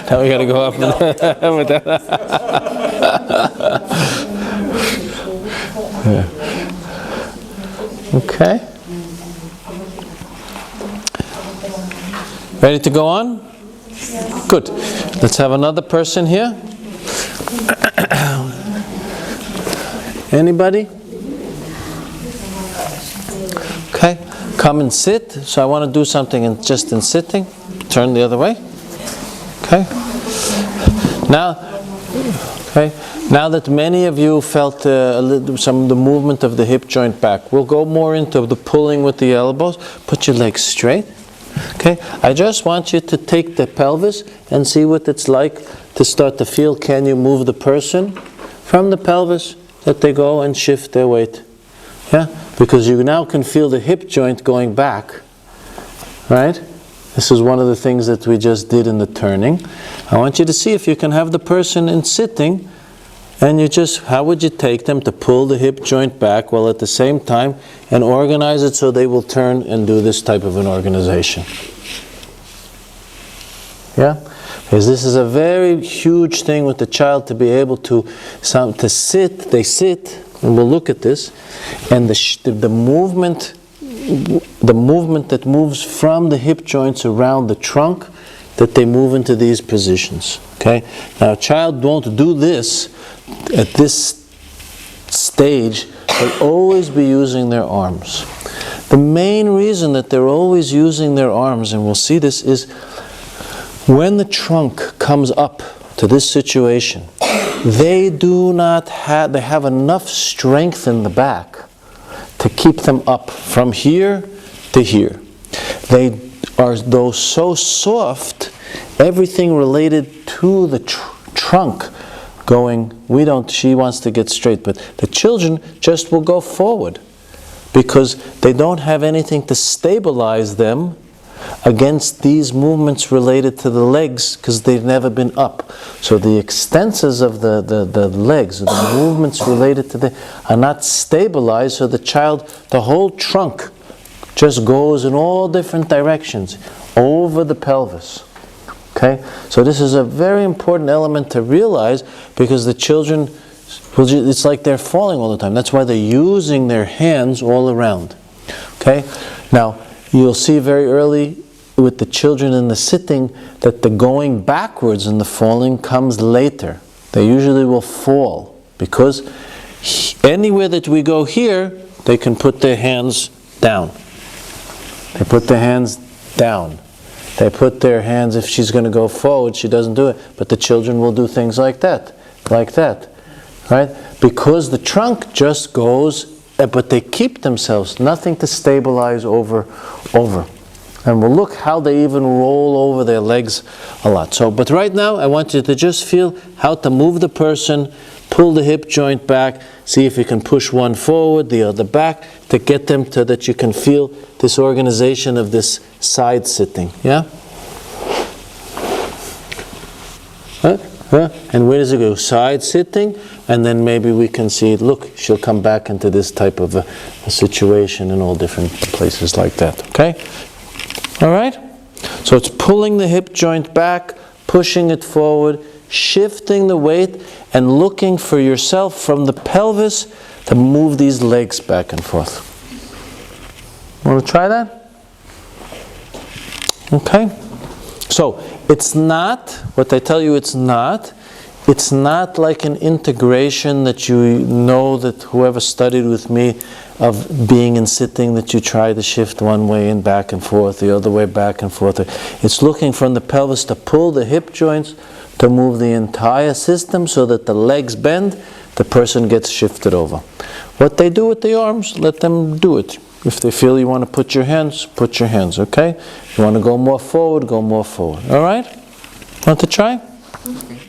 Now we got to go up with that. Yeah. Okay. Ready to go on? Good. Let's have another person here. Anybody? Okay. Come and sit. So I want to do something just in sitting. Turn the other way. Okay. Now that many of you felt some of the movement of the hip joint back, we'll go more into the pulling with the elbows. Put your legs straight. Okay. I just want you to take the pelvis and see what it's like to start to feel. Can you move the person from the pelvis that they go and shift their weight? Yeah. Because you now can feel the hip joint going back. Right? This is one of the things that we just did in the turning. I want you to see if you can have the person in sitting, and you just, how would you take them to pull the hip joint back while at the same time and organize it so they will turn and do this type of an organization. Yeah? Because this is a very huge thing with the child to be able to sit, they sit, and we'll look at this, and the movement that moves from the hip joints around the trunk, that they move into these positions. Okay? Now a child won't do this at this stage. They'll always be using their arms. The main reason that they're always using their arms, and we'll see this, is when the trunk comes up to this situation, they have enough strength in the back to keep them up from here to here. They are though so soft, everything related to the trunk going, she wants to get straight, but the children just will go forward because they don't have anything to stabilize them against these movements related to the legs because they've never been up. So the extensors of the legs, the movements related to are not stabilized, so the whole trunk just goes in all different directions over the pelvis. Okay? So this is a very important element to realize because the children, it's like they're falling all the time. That's why they're using their hands all around. Okay? Now, you'll see very early with the children in the sitting that the going backwards and the falling comes later. They usually will fall because anywhere that we go here, they can put their hands down. They put their hands down. They put their hands, if she's going to go forward, she doesn't do it. But the children will do things like that. Right? Because the trunk just goes, but they keep themselves, nothing to stabilize over. And we'll look how they even roll over their legs a lot. So, but right now, I want you to just feel how to move the person, pull the hip joint back, see if you can push one forward, the other back, to get them to that you can feel this organization of this side sitting. Yeah? And where does it go? Side sitting, and then maybe we can see, look, she'll come back into this type of a situation in all different places like that. Okay? All right? So it's pulling the hip joint back, pushing it forward, shifting the weight, and looking for yourself from the pelvis to move these legs back and forth. Want to try that? Okay? So, it's not, what I tell you it's not like an integration that you know that whoever studied with me of being in sitting that you try to shift one way and back and forth, the other way back and forth. It's looking from the pelvis to pull the hip joints to move the entire system so that the legs bend, the person gets shifted over. What they do with the arms, let them do it. If they feel you want to put your hands, okay? If you want to go more forward, go more forward. All right? Want to try? Okay.